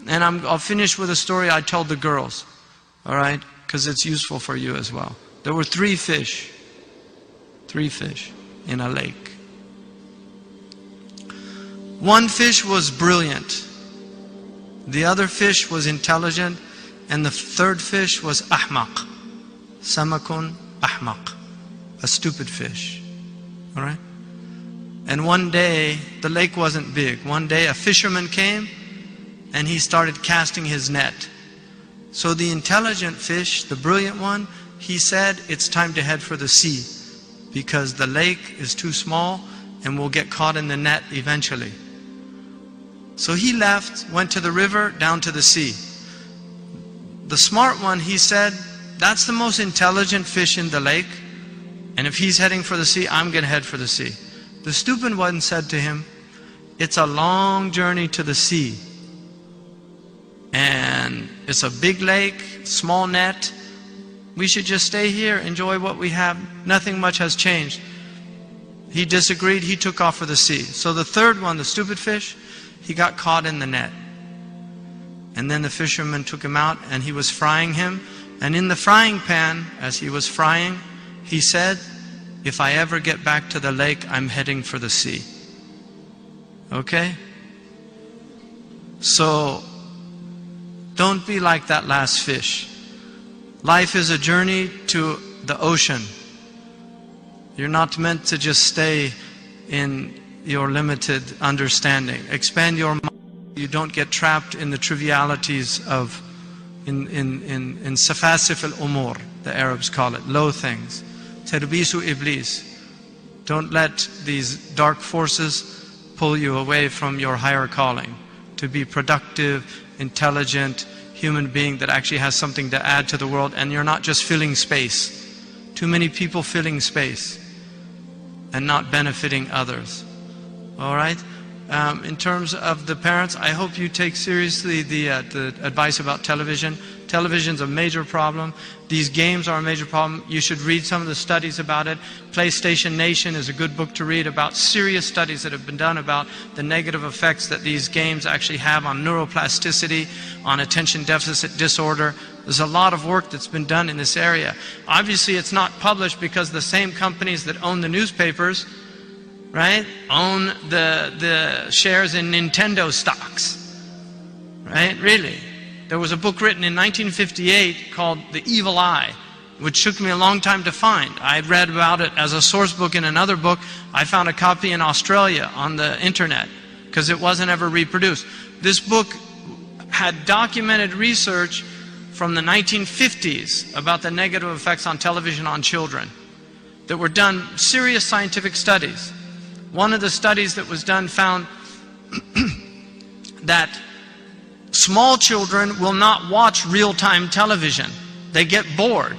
And I'll finish with a story I told the girls, all right? Because it's useful for you as well. There were 3 fish in a lake. One fish was brilliant. The other fish was intelligent. And the third fish was ahmaq. Samakun ahmaq. A stupid fish. All right? And one day, the lake wasn't big. One day a fisherman came and he started casting his net. So the intelligent fish, the brilliant one, he said, it's time to head for the sea because the lake is too small and we'll get caught in the net eventually. So he left, went to the river, down to the sea. The smart one, he said, that's the most intelligent fish in the lake, and if he's heading for the sea, I'm going to head for the sea. The stupid one said to him, it's a long journey to the sea, and it's a big lake, small net. We should just stay here, enjoy what we have. Nothing much has changed. He disagreed, he took off for the sea. So the third one, the stupid fish, he got caught in the net. And then the fisherman took him out and he was frying him. And in the frying pan, as he was frying, he said, if I ever get back to the lake, I'm heading for the sea. Okay? So, don't be like that last fish. Life is a journey to the ocean. You're not meant to just stay in your limited understanding. Expand your mind. You don't get trapped in the trivialities of, in safasif al-umur, the Arabs call it, low things. Terbisu iblis. Don't let these dark forces pull you away from your higher calling. To be productive, intelligent, human being that actually has something to add to the world, and you're not just filling space. Too many people filling space and not benefiting others. All right? In terms of the parents, I hope you take seriously the advice about television. Television's a major problem. These games are a major problem. You should read some of the studies about it. PlayStation Nation is a good book to read about serious studies that have been done about the negative effects that these games actually have on neuroplasticity, on attention deficit disorder. There's a lot of work that's been done in this area. Obviously, it's not published because the same companies that own the newspapers, right, own the shares in Nintendo stocks, right? Really. There was a book written in 1958 called The Evil Eye, which took me a long time to find. I read about it as a source book in another book. I found a copy in Australia on the internet because it wasn't ever reproduced. This book had documented research from the 1950s about the negative effects on television on children that were done, serious scientific studies. One of the studies that was done found that small children will not watch real-time television. They get bored.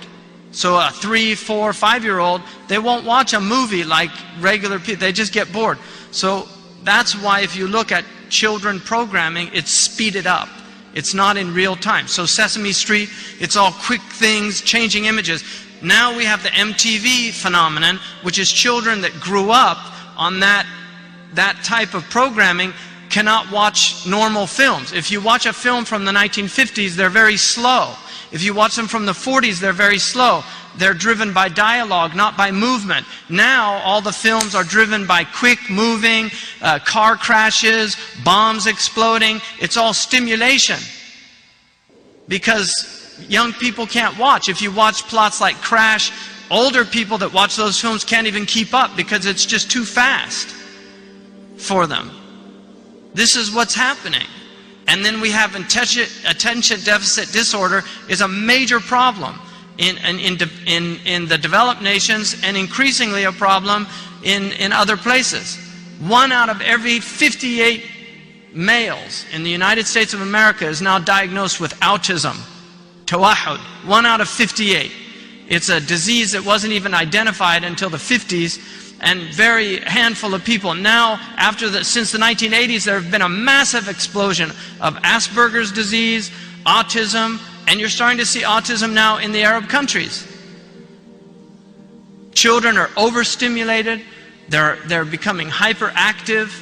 So a 3, 4, 5-year-old, they won't watch a movie like regular people. They just get bored. So that's why if you look at children programming, it's speeded up. It's not in real time. So Sesame Street, it's all quick things, changing images. Now we have the MTV phenomenon, which is children that grew up on that type of programming cannot watch normal films. If you watch a film from the 1950s, they're very slow. If you watch them from the 40s, they're very slow. They're driven by dialogue, not by movement. Now, all the films are driven by quick moving, car crashes, bombs exploding. It's all stimulation. Because young people can't watch. If you watch plots like Crash, older people that watch those films can't even keep up because it's just too fast for them. This is what's happening. And then we have attention deficit disorder is a major problem in the developed nations and increasingly a problem in other places. 1 out of every 58 males in the United States of America is now diagnosed with autism. Tawahud. 1 out of 58. It's a disease that wasn't even identified until the 50s. And very handful of people. Now, since the 1980s, there have been a massive explosion of Asperger's disease, autism, and you're starting to see autism now in the Arab countries. Children are overstimulated, they're becoming hyperactive,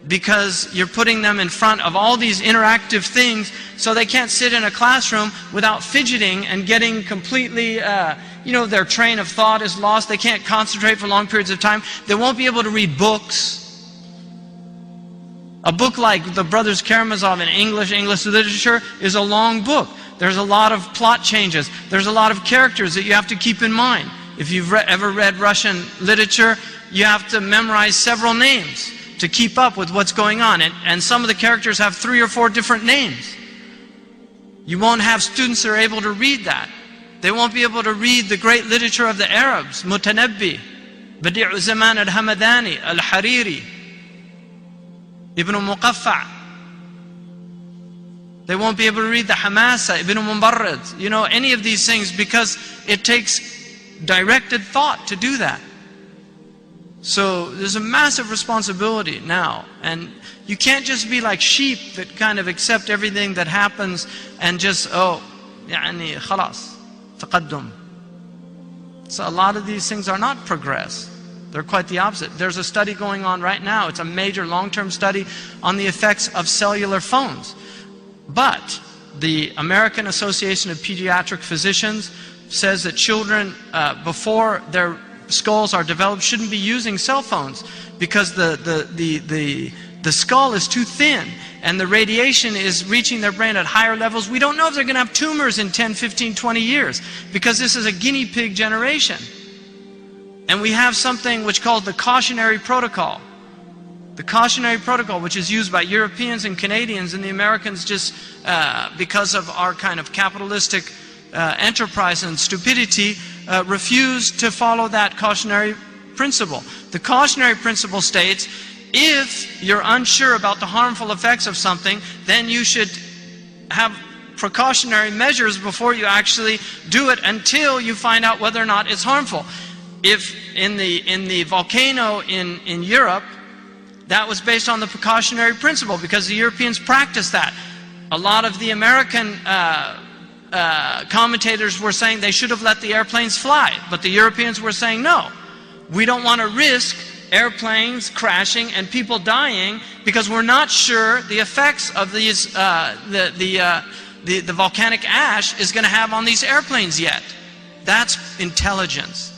because you're putting them in front of all these interactive things, so they can't sit in a classroom without fidgeting and getting completely, their train of thought is lost. They can't concentrate for long periods of time. They won't be able to read books. A book like the Brothers Karamazov in English literature is a long book. There's a lot of plot changes. There's a lot of characters that you have to keep in mind. If you've ever read Russian literature, you have to memorize several names to keep up with what's going on. And some of the characters have 3 or 4 different names. You won't have students that are able to read that. They won't be able to read the great literature of the Arabs, Mutanabbi, Badi'u Zaman al-Hamadani, al-Hariri, Ibn Muqaffa. They won't be able to read the Hamasa, Ibn Mubarrid, any of these things, because it takes directed thought to do that. So there's a massive responsibility now, and you can't just be like sheep that kind of accept everything that happens and just, يعني خلاص تقدم. So a lot of these things are not progress. They're quite the opposite. There's a study going on right now. It's a major long-term study on the effects of cellular phones. But the American Association of Pediatric Physicians says that children, before their skulls are developed, shouldn't be using cell phones, because the skull is too thin and the radiation is reaching their brain at higher levels. We don't know if they're going to have tumors in 10, 15, 20 years, because this is a guinea pig generation. And we have something which called the cautionary protocol. The cautionary protocol, which is used by Europeans and Canadians, and the Americans just because of our kind of capitalistic enterprise and stupidity, refuse to follow that cautionary principle. The cautionary principle states, if you're unsure about the harmful effects of something, then you should have precautionary measures before you actually do it, until you find out whether or not it's harmful. If in the volcano in Europe, that was based on the precautionary principle, because the Europeans practiced that. A lot of the American commentators were saying they should have let the airplanes fly, but the Europeans were saying no, we don't want to risk airplanes crashing and people dying, because we're not sure the effects of these the volcanic ash is going to have on these airplanes yet. That's intelligence.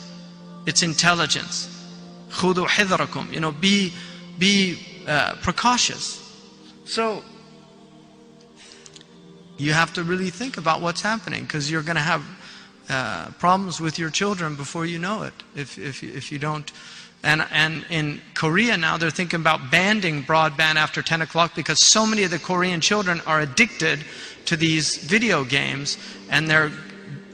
It's intelligence. خُذُوا حِذْرَكُمْ. Be precautious. So you have to really think about what's happening, because you're going to have problems with your children before you know it, if you don't. And in Korea now, they're thinking about banning broadband after 10 o'clock, because so many of the Korean children are addicted to these video games, and they're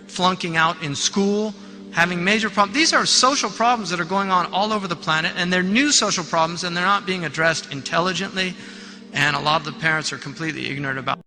flunking out in school, having major problems. These are social problems that are going on all over the planet, and they're new social problems, and they're not being addressed intelligently, and a lot of the parents are completely ignorant about